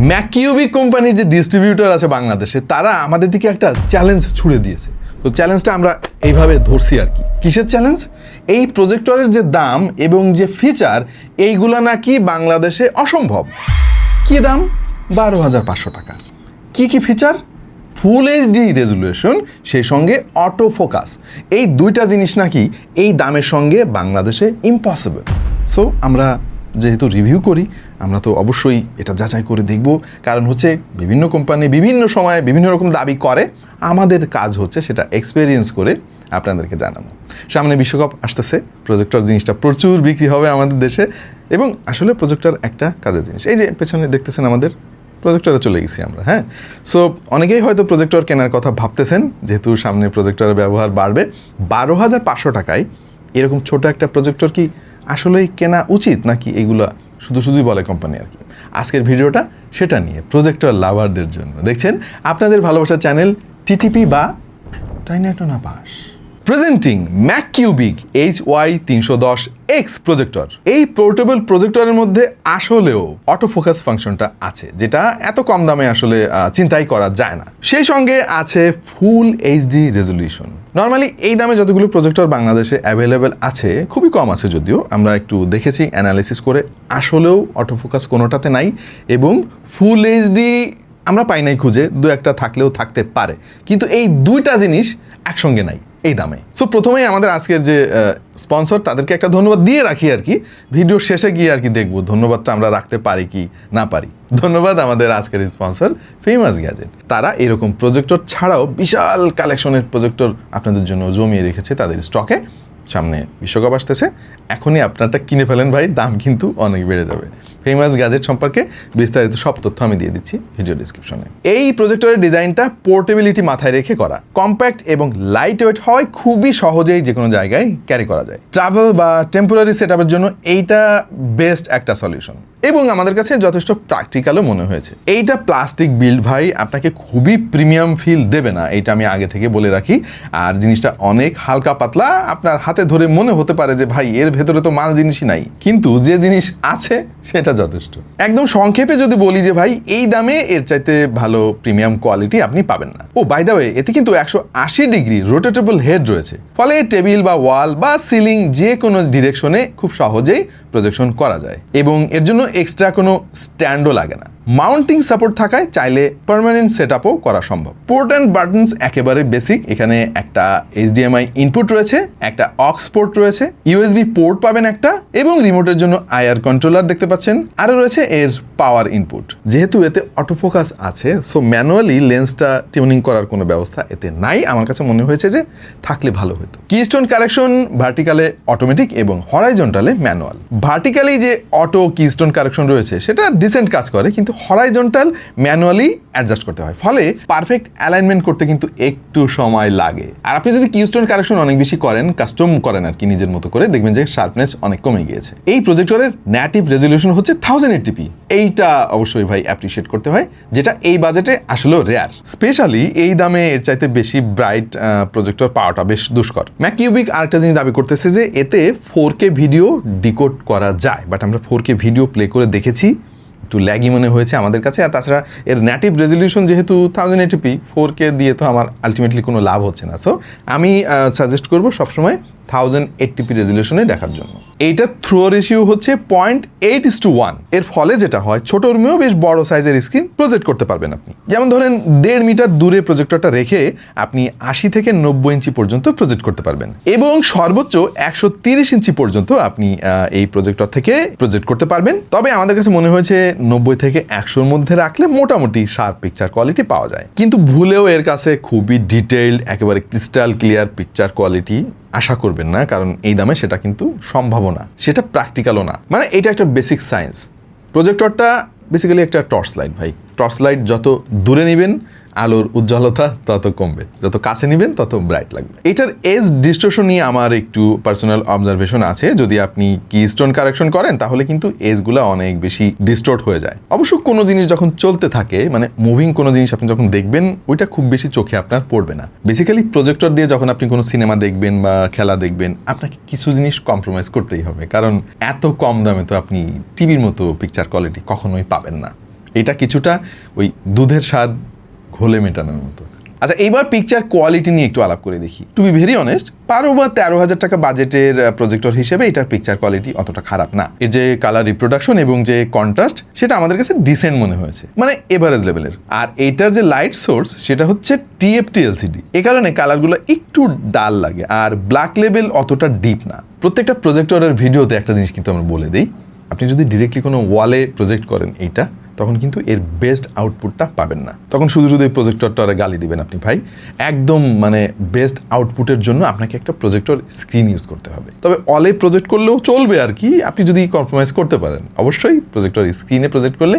ম্যাকিউবিক কোম্পানির যে ডিস্ট্রিবিউটর আছে বাংলাদেশে, তারা আমাদের দিকে একটা চ্যালেঞ্জ ছুড়ে দিয়েছে। তো চ্যালেঞ্জটা আমরা এইভাবে ধরছি আর কি। কিসের চ্যালেঞ্জ? এই প্রজেক্টরের যে দাম এবং যে ফিচার, এইগুলো নাকি বাংলাদেশে অসম্ভব। কি দাম? 12,500 টাকা। কি কি ফিচার? ফুল এইচডি রেজুলেশন, সেই সঙ্গে অটো ফোকাস। এই দুইটা জিনিস নাকি এই দামের সঙ্গে বাংলাদেশে ইম্পসিবল। সো আমরা যেহেতু রিভিউ করি, আমরা তো অবশ্যই এটা যাচাই করে দেখব। কারণ হচ্ছে বিভিন্ন কোম্পানি বিভিন্ন সময় বিভিন্ন রকম দাবি করে, আমাদের কাজ হচ্ছে সেটা এক্সপেরিয়েন্স করে আপনাদেরকে জানানো। সামনে বিশ্বকাপ আসতেছে, প্রজেক্টর জিনিসটা প্রচুর বিক্রি হবে আমাদের দেশে, এবং আসলে প্রজেক্টর একটা কাজের জিনিস। এই যে পেছনে দেখতেছেন আমাদের প্রজেক্টরে চলে গেছি আমরা, হ্যাঁ। সো অনেকেই হয়তো প্রজেক্টর কেনার কথা ভাবতেছেন, যেহেতু সামনে প্রজেক্টরের ব্যবহার বাড়বে। 12,500 টাকায় এরকম ছোট একটা প্রজেক্টর কি আসলেই কেনা উচিত, নাকি এগুলা শুধুই বলে কোম্পানি আর কি? আজকের ভিডিওটা সেটা নিয়ে, প্রজেক্টর লাভারদের জন্য। দেখছেন আপনাদের ভালোবাসার চ্যানেল টিটিপি বা টাইনাটোনা পাস। Presenting Magcubic HY310X projector. এই পোর্টেবল প্রজেক্টরের মধ্যে আসলেও অটো ফোকাস ফাংশনটা আছে, যেটা এত কম দামে আসলে চিন্তাই করা যায় না। সেই সঙ্গে আছে ফুল এইচডি রেজলিউশন। নর্মালি এই দামে যতগুলো প্রজেক্টর বাংলাদেশে অ্যাভেলেবেল আছে, খুবই কম আছে যদিও, আমরা একটু দেখেছি অ্যানালাইসিস করে, আসলেও অটো ফোকাস কোনোটাতে নাই, এবং ফুল এইচডি আমরা পাই নাই খুঁজে, দু একটা থাকলেও থাকতে পারে, কিন্তু এই দুইটা জিনিস একসঙ্গে নাই এই দামে। সো প্রথমেই আমাদের আজকের যে স্পন্সর, তাদেরকে একটা ধন্যবাদ দিয়ে রাখি আর কি। ভিডিও শেষে গিয়ে আর কি দেখবো ধন্যবাদটা আমরা রাখতে পারি কি না পারি। ধন্যবাদ আমাদের আজকের স্পন্সর ফেমাস গ্যাজেট। তারা এরকম প্রজেক্টর ছাড়াও বিশাল কালেকশনের প্রজেক্টর আপনাদের জন্য জমিয়ে রেখেছে তাদের স্টকে। সামনে বিশ্বকাপ আসতেছে, এখনই আপনারটা কিনে ফেলেন ভাই, দাম কিন্তু অনেক বেড়ে যাবে। ফেমাস গ্যাজেট সম্পর্কে বিস্তারিত সব তথ্য আমি দিয়ে দিচ্ছি ভিডিও ডিসক্রিপশনে। এই প্রজেক্টরের ডিজাইনটা পোর্টেবিলিটি মাথায় রেখে করা, কম্প্যাক্ট এবং লাইট ওয়েট হওয়ায় খুবই সহজেই যে কোনো জায়গায় ক্যারি করা যায়। ট্রাভেল বা টেম্পোরারি সেটআপের জন্য এইটা বেস্ট একটা সলিউশন, এবং আমাদের কাছে যথেষ্ট প্র্যাকটিক্যালও মনে হয়েছে। এইটা প্লাস্টিক বিল্ড ভাই, আপনাকে খুবই প্রিমিয়াম ফিল দেবে না, এইটা আমি আগে থেকে বলে রাখি। আর জিনিসটা অনেক হালকা পাতলা, আপনার হাতে ধরে মনে হতে পারে যে ভাই এর ভেতরে তো মাল জিনিসই নাই, কিন্তু যে জিনিস আছে সেটা যথেষ্ট। একদম সংক্ষেপে যদি বলি যে ভাই এই দামে এর চাইতে ভালো প্রিমিয়াম কোয়ালিটি আপনি পাবেন না। ও বাই দ্য ওয়ে, এতে কিন্তু 180 ডিগ্রি রোটেটেবল হেড রয়েছে, ফলে টেবিল বা ওয়াল বা সিলিং যে কোনো ডিরেকশনে খুব সহজেই প্রজেকশন করা যায়, এবং এর জন্য এক্সট্রা কোনো স্ট্যান্ডও লাগে না। মাউন্টিং সাপোর্ট থাকায় চাইলে পার্মানেন্ট সেটআপও করা সম্ভব। পোর্ট অ্যান্ড বাটনস একেবারে বেসিক, এখানে একটা HDMI ইনপুট রয়েছে, একটা অক্স পোর্ট রয়েছে, USB পোর্ট পাবেন একটা, এবং রিমোটের জন্য IR কন্ট্রোলার দেখতে পাচ্ছেন, আরও রয়েছে এর পাওয়ার ইনপুট। যেহেতু এতে অটোফোকাস আছে, সো ম্যানুয়ালি লেন্সটা টিউনিং করার কোনো ব্যবস্থা এতে নাই। আমার কাছে মনে হয়েছে যে থাকলে ভালো হতো। কিস্টোন কারেকশন ভার্টিক্যালে অটোমেটিক এবং হরাইজন্টালে ম্যানুয়াল। ভার্টিক্যালি যে অটো কিস্টোন কারেকশন রয়েছে সেটা ডিসেন্ট কাজ করে, কিন্তু হরাইজন্টাল ম্যানুয়ালি অ্যাডজাস্ট করতে হয়, ফলে পারফেক্ট অ্যালাইনমেন্ট করতে কিন্তু একটু সময় লাগে। আর আপনি যদি কিস্টোন কারেকশন অনেক বেশি করেন, কাস্টম করেন আর কি নিজের মতো করে, দেখবেন যে শার্পনেস অনেক কমে গিয়েছে। এই প্রজেক্টরের নেটিভ রেজলিউশন হচ্ছে 1080p। এইটা অবশ্যই ভাই অ্যাপ্রিশিয়েট করতে হয়, যেটা এই বাজেটে আসলেও রেয়ার। স্পেশালি এই দামে এর চাইতে বেশি ব্রাইট প্রজেক্টর পাওয়াটা বেশ দুষ্কর। ম্যাকিউবিক আরেকটা জিনিস দাবি করতেছে যে এতে 4K ভিডিও ডিকোড করা যায়, বাট আমরা 4K ভিডিও প্লে করে দেখেছি, একটু ল্যাগি মনে হয়েছে আমাদের কাছে। আর তাছাড়া এর নেটিভ রেজলিউশন যেহেতু 1080p, 4K দিয়ে তো আমার আলটিমেটলি কোনো লাভ হচ্ছে না। সো আমি সাজেস্ট করবো সবসময় 1080p রেজলিউশনে দেখার জন্য। এইটা থ্রো রেশিও হচ্ছে 0.8:1। এর ফলে যেটা হয়, ছোট রুমেও বেশ বড় সাইজের স্ক্রিন প্রজেক্ট করতে পারবেন আপনি। যেমন ধরেন 1.5 মিটার দূরে প্রজেক্টরটা রেখে আপনি 80 থেকে 90 ইঞ্চি পর্যন্ত প্রজেক্ট করতে পারবেন, এবং সর্বোচ্চ 130 ইঞ্চি পর্যন্ত আপনি এই প্রজেক্টর থেকে প্রজেক্ট করতে পারবেন। তবে আমাদের কাছে মনে হয়েছে 90 থেকে 100-র মধ্যে রাখলে মোটামুটি শার্প পিকচার কোয়ালিটি পাওয়া যায়, কিন্তু ভুলেও এর কাছে খুবই ডিটেইলড, একেবারে ক্রিস্টাল ক্লিয়ার পিকচার কোয়ালিটি আশা করবেন না, কারণ এই দামে সেটা কিন্তু সম্ভবও না, সেটা প্র্যাকটিক্যালও না। মানে এটা একটা বেসিক সায়েন্স। প্রজেক্টরটা বেসিক্যালি একটা টর্চ লাইট ভাই। টর্চ লাইট যত দূরে নেবেন আলোর উজ্জ্বলতা তত কমবে, যত কাছে নেবেন তত ব্রাইট লাগবে। এটার এজ ডিস্টোরশন নিয়ে আমার একটু পার্সোনাল অবজারভেশন আছে। যদি আপনি কিস্টোন কারেকশন করেন তাহলে কিন্তু এজগুলো অনেক বেশি ডিস্টোর্ট হয়ে যায়। অবশ্য কোনো জিনিস যখন চলতে থাকে, মানে মুভিং কোনো জিনিস আপনি যখন দেখবেন, ওইটা খুব বেশি চোখে আপনার পড়বে না। বেসিক্যালি প্রজেক্টর দিয়ে যখন আপনি কোনো সিনেমা দেখবেন বা খেলা দেখবেন, আপনাকে কিছু জিনিস কম্প্রোমাইজ করতেই হবে, কারণ এত কম দামে তো আপনি টিভির মতো পিকচার কোয়ালিটি কখনোই পাবেন না। এটা কিছুটা ওই দুধের স্বাদ ঘোলে মেটানোর মতো। আচ্ছা, এইবার পিকচার কোয়ালিটি নিয়ে একটু আলাপ করে দেখি। টু বি ভেরি অনেস্ট, 12 বা 13,000 টাকা বাজেটের প্রজেক্টর হিসেবে এটার পিকচার কোয়ালিটি অতটা খারাপ না। এর যে কালার রিপ্রোডাকশন এবং যে কন্ট্রাস্ট সেটা আমাদের কাছে ডিসেন্ট মনে হয়েছে, মানে এভারেজ লেভেলের। আর এইটার যে লাইট সোর্স সেটা হচ্ছে TFT LCD, এ কারণে কালারগুলো একটু ডাল লাগে আর ব্ল্যাক লেভেল অতটা ডিপ না। প্রত্যেকটা প্রজেক্টরের ভিডিওতে একটা জিনিস কিন্তু আমরা বলে দিই, আপনি যদি ডিরেক্টলি কোনো ওয়ালে প্রজেক্ট করেন এইটা, তখন কিন্তু এর বেস্ট আউটপুটটা পাবেন না। তখন শুধু শুধু এই প্রজেক্টরটা গালি দিবেন আপনি ভাই। একদম মানে বেস্ট আউটপুটের জন্য আপনাকে একটা প্রজেক্টর স্ক্রিন ইউজ করতে হবে। তবে অলে প্রজেক্ট করলেও চলবে আর কি, আপনি যদি কম্প্রোমাইজ করতে পারেন। অবশ্যই প্রজেক্টর স্ক্রিনে প্রজেক্ট করলে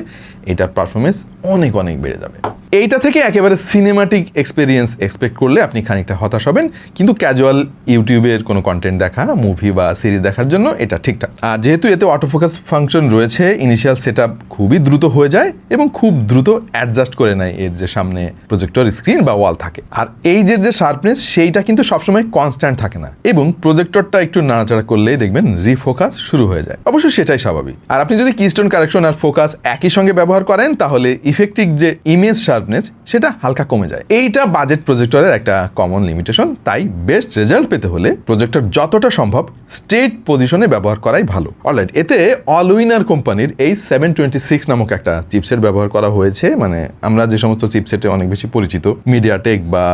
এটার পারফরমেন্স অনেক অনেক বেড়ে যাবে। এইটা থেকে একেবারে সিনেমাটিক এক্সপেরিয়েন্স এক্সপেক্ট করলে আপনি খানিকটা হতাশ হবেন, কিন্তু ক্যাজুয়াল ইউটিউবের কোনো কন্টেন্ট দেখা, মুভি বা সিরিজ দেখার জন্য এটা ঠিকঠাক। আর যেহেতু এতে অটোফোকাস ফাংশন রয়েছে, ইনিশিয়াল সেট আপ খুবই দ্রুত হয়ে যায় এবং খুব দ্রুত অ্যাডজাস্ট করে নেয় এর যে সামনে প্রজেক্টর স্ক্রিন বা ওয়াল থাকে। আর এই যে শার্পনেস সেইটা কিন্তু সবসময় কনস্ট্যান্ট থাকে না, এবং প্রজেক্টরটা একটু নাড়াচাড়া করলেই দেখবেন রিফোকাস শুরু হয়ে যায়। অবশ্যই সেটাই স্বাভাবিক। আর আপনি যদি কিস্টোন কারেকশন আর ফোকাস একই সঙ্গে ব্যবহার করেন, তাহলে ইফেক্টিভ যে ইমেজ শার্পনেস সেটা হালকা কমে যায়। এইটা বাজেট প্রজেক্টরের একটা কমন লিমিটেশন। তাই বেস্ট রেজাল্ট পেতে হলে প্রজেক্টর যতটা সম্ভব স্ট্রেট পজিশনে ব্যবহার করাই ভালো। অলরাইট, এতে অলউইনার কোম্পানির এই 726 নামক একটা চিপসেট ব্যবহার করা হয়েছে। মানে আমরা যে সমস্ত চিপসেটে অনেক বেশি পরিচিত, মিডিয়াটেক বা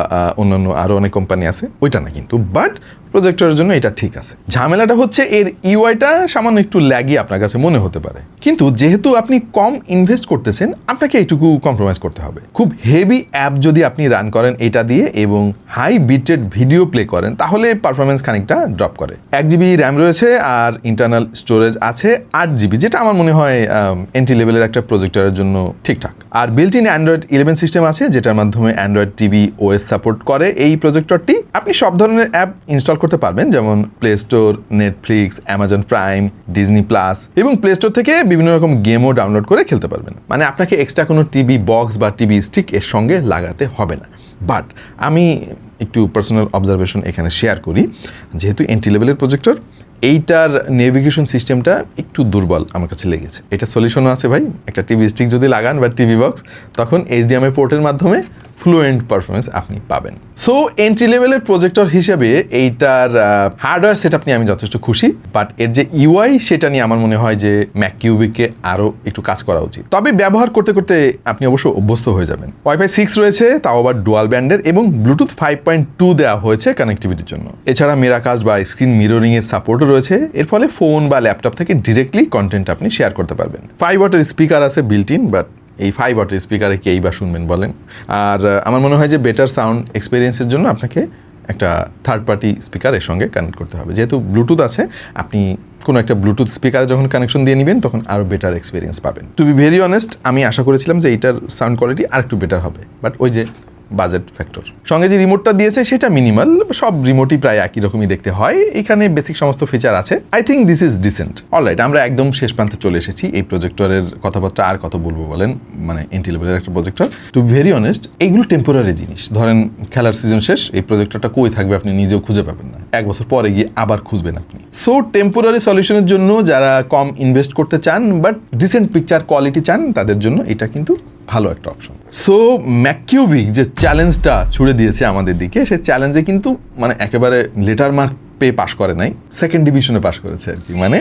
অন্যান্য আরো অনেক কোম্পানি আছে, ওইটা না কিন্তু, বাট প্রজেক্টরের জন্য এটা ঠিক আছে। ঝামেলাটা হচ্ছে এর ইউআইটা সামান্য একটু ল্যাগি আপনার কাছে মনে হতে পারে, কিন্তু যেহেতু আপনি কম ইনভেস্ট করতেছেন, আপনাকে এইটুকু কম্প্রোমাইজ করতে হবে। খুব হেভি অ্যাপ যদি আপনি রান করেন এটা দিয়ে এবং হাই বিটরেট ভিডিও প্লে করেন, তাহলে পারফরমেন্স খানিকটা ড্রপ করে। 1 GB র্যাম রয়েছে আর ইন্টারনাল স্টোরেজ আছে 8 GB, যেটা আমার মনে হয় এন্ট্রি লেভেলের একটা প্রজেক্টরের জন্য ঠিকঠাক। আর বিল্ট ইন অ্যান্ড্রয়েড 11 সিস্টেম আছে, যেটার মাধ্যমে অ্যান্ড্রয়েড টিভি ওএস সাপোর্ট করে এই প্রজেক্টরটি। আপনি সব ধরনের অ্যাপ ইনস্টল করতে পারবেন, যেমন play store, Netflix, Amazon prime, Disney plus, এবং প্লে স্টোর থেকে বিভিন্ন রকম গেমও ডাউনলোড করে খেলতে পারবেন। মানে আপনাকে এক্সট্রা কোনো টিভি বক্স বা টিভি স্টিক এর সঙ্গে লাগাতে হবে না। বাট আমি একটু পার্সোনাল অবজারভেশন এখানে শেয়ার করি, যেহেতু এন্ট্রি লেভেলের প্রজেক্টর, এইটার নেভিগেশন সিস্টেমটা একটু দুর্বল আমার কাছে লেগেছে। এটা সলিউশনও আছে ভাই, একটা টিভি স্টিক যদি লাগান বা টিভি বক্স, তখন HDMI পোর্টের মাধ্যমে ফ্লুয়েন্ট পারফরমেন্স আপনি পাবেন। সো এন্ট্রি লেভেলের প্রজেক্টর হিসেবে এইটার হার্ডওয়্যার সেট আপ নিয়ে আমি যথেষ্ট খুশি, বাট এর যে ইউআই সেটা নিয়ে আমার মনে হয় যে ম্যাককিউবিককে আরও একটু কাজ করা উচিত। তবে ব্যবহার করতে করতে আপনি অবশ্য অভ্যস্ত হয়ে যাবেন। Wi-Fi 6 রয়েছে, তাও আবার ডুয়াল ব্যান্ডের, এবং ব্লুটুথ 5.2 দেওয়া হয়েছে কানেক্টিভিটির জন্য। এছাড়া মিরাকাস্ট বা স্ক্রিন মিররিং এর সাপোর্টও রয়েছে। এর ফলে ফোন বা ল্যাপটপ থেকে ডিরেক্টলি কন্টেন্ট আপনি শেয়ার করতে পারবেন। 5 ওয়াটের স্পিকার আছে বিল্ট ইন, বাট এই 5 ওয়াটের স্পিকারে কেই বা শুনবেন বলেন। আর আমার মনে হয় যে বেটার সাউন্ড এক্সপিরিয়েন্সের জন্য আপনাকে একটা থার্ড পার্টি স্পিকারের সঙ্গে কানেক্ট করতে হবে। যেহেতু ব্লুটুথ আছে, আপনি কোনো একটা ব্লুটুথ স্পিকারে যখন কানেকশন দিয়ে নেবেন, তখন আরও বেটার এক্সপিরিয়েন্স পাবেন। টু বি ভেরি অনেস্ট, আমি আশা করেছিলাম যে এইটার সাউন্ড কোয়ালিটি আর একটু বেটার হবে, বাট ওই যে বাজেট ফ্যাক্টর। সঙ্গে যে রিমোটটা দিয়েছে সেটা মিনিমাল, সব রিমোটই প্রায় একই রকমই দেখতে হয়। এখানে বেসিক সমস্ত ফিচার আছে। I think this is dissent. Alright, আমরা একদম শেষ প্রান্তে চলে এসেছি। এই প্রজেক্টরের কথাবার্তা আর কত বলবো বলেন, মানে এন্ট্রি লেভেলের একটা projector. To be very honest, এইগুলো টেম্পোরারি জিনিস। ধরেন খেলার সিজন শেষ, এই প্রজেক্টরটা কই থাকবে আপনি নিজেও খুঁজে পাবেন না, 1 বছর পরে গিয়ে আবার খুঁজবেন আপনি। সো টেম্পোরারি সলিউশনের জন্য যারা কম ইনভেস্ট করতে চান বাট ডিসেন্ট পিকচার কোয়ালিটি চান, তাদের জন্য এটা কিন্তু ভালো একটা অপশন। সো ম্যাককিউবিক যে চ্যালেঞ্জটা ছুড়ে দিয়েছে আমাদের দিকে, সেই চ্যালেঞ্জে কিন্তু মানে একেবারে লেটার মার্ক পেয়ে পাশ করে নাই, সেকেন্ড ডিভিশনে পাশ করেছে আর কি। মানে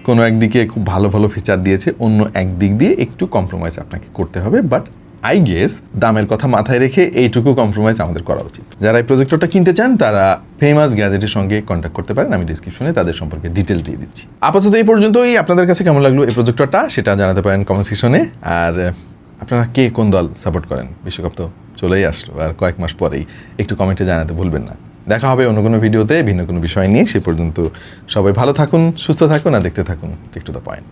কোনো একদিকে খুব ভালো ভালো ফিচার দিয়েছে, অন্য একদিক দিয়ে একটু কম্প্রোমাইজ আপনাকে করতে হবে। বাট আই গেস দামের কথা মাথায় রেখে এইটুকু কম্প্রোমাইজ আমাদের করা উচিত। যারা এই প্রজেক্টরটা কিনতে চান, তারা ফেমাস গ্যাজেটের সঙ্গে কন্ট্যাক্ট করতে পারেন। আমি ডিসক্রিপশনে তাদের সম্পর্কে ডিটেল দিয়ে দিচ্ছি। আপাতত এই পর্যন্তই। আপনাদের কাছে কেমন লাগলো এই প্রজেক্টরটা সেটা জানাতে পারেন কমেন্ট সেকশনে। আর আপনারা কে কোন দল সাপোর্ট করেন? বিশ্বকাপ তো চলেই আসলো, আর কয়েক মাস পরেই, একটু কমেন্টে জানাতে ভুলবেন না। দেখা হবে অন্য কোনো ভিডিওতে ভিন্ন কোনো বিষয় নিয়ে। সে পর্যন্ত সবাই ভালো থাকুন, সুস্থ থাকুন, আর দেখতে থাকুন টেক টু দ্য পয়েন্ট।